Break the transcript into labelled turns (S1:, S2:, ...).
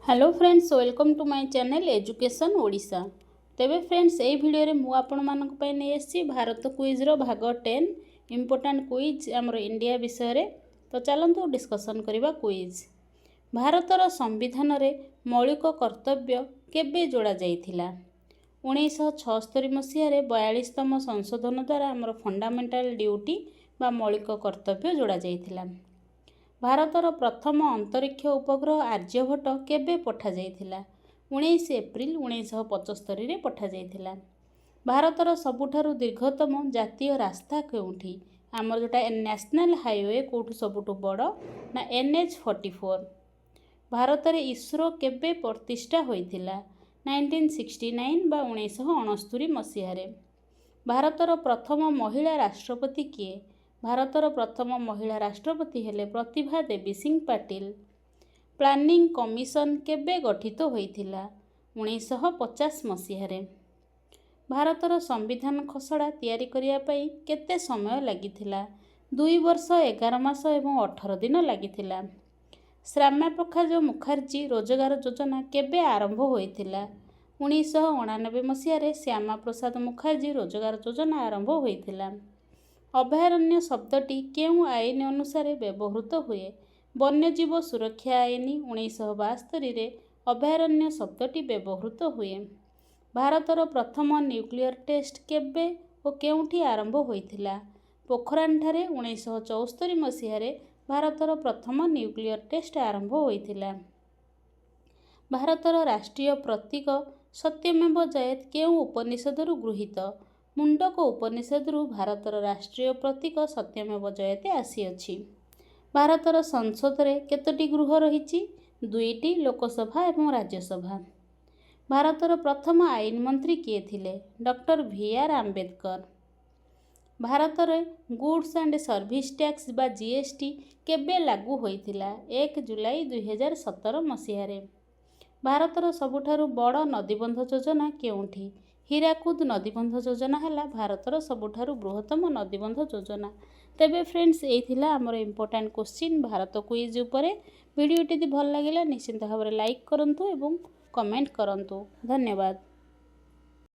S1: Hello friends, welcome to my channel education Odisha. तेबे friends ए video रे मु आपण मानक पय नै एसी भारत क्विज रो भाग 10 इंपोर्टेंट क्विज हमर इंडिया विषय रे। तो चलंतु डिस्कशन करिबा क्विज। भारतर संविधान रे मौलिक कर्तव्य केबे जोड़ा जाइथिला? 1976 मसीह रे 42तम संशोधन द्वारा हमर फंडामेंटल ड्यूटी बा मौलिक कर्तव्य जोड़ा जाइथिला। भारतर प्रथम अंतरिक्ष उपग्रह आर्यभट्ट केबे पठा जाइथिला? 19 एप्रिल 1975 रे पठा जाइथिला। भारतर सबुठारु दीर्घतम जातीय रास्ता केउठी? आमर जोटा नेशनल हाईवे कोठु सबुठु बड़ ना NH44। भारत रे इसरो केबे प्रतिष्ठा होइथिला? 1969 बा 1969 मसीह रे। भारतर प्रथम महिला राष्ट्रपति किए? भारतर प्रथम महिला राष्ट्रपति हेले प्रतिभा देवी सिंह पाटिल। प्लानिंग कमिशन केबे गठित होइथिला? 1950 मसीह रे। भारतर संविधान खसड़ा तैयारी करिया पई केते समय लागिथिला? 2 वर्ष 11 मास एवं 18 दिन लागिथिला। श्यामा प्रसाद मुखर्जी रोजगार योजना केबे आरंभ होइथिला? 1999 मसीह रे श्यामा प्रसाद मुखर्जी रोजगार योजना आरंभ होइथिला। अभयारण्य शब्दटी केउं आईन अनुसार व्यवहृत हुए? वन्यजीव सुरक्षा आईन 1972 रे अभयारण्य शब्दटी व्यवहृत हुए। भारतर प्रथम न्यूक्लियर टेस्ट केबे और केउंठी आरंभ होइथिला? पोखरान ठारे 1974 मसीह रे भारतर प्रथम न्यूक्लियर टेस्ट आरंभ होइथिला। भारतर राष्ट्रीय प्रतीक सत्यमेव जयते केउं उपनिषदरु गृहीत? मुंडक उपनिषदरु भारतर राष्ट्रीय प्रतीक सत्यमेव जयते आसीअछि। भारतर संसद रे केतोटी गृह रहिछि? 2टी लोकसभा एवं राज्यसभा। भारतर प्रथम आईन मंत्री किए थिले? Doctor VR Ambedkar. भारत रे गुड्स एंड सर्विस टैक्स बा GST केबे लागू होइथिला? 1 जुलाई 2017 मसीह रे। भारतर सबुठारु बड़ नदीबंध योजना केउठी? हीराकुद नदीबंध योजना है भारतर सबुठारु बृहत्तम नदीबंध योजना। तेबे फ्रेंड्स एथिला हमर इंपोर्टेंट क्वेश्चन भारत क्विज उपरे। वीडियोटी भल लागिला निश्चिंत भाव लाइक करंतु एवं कमेंट करंतु। धन्यवाद।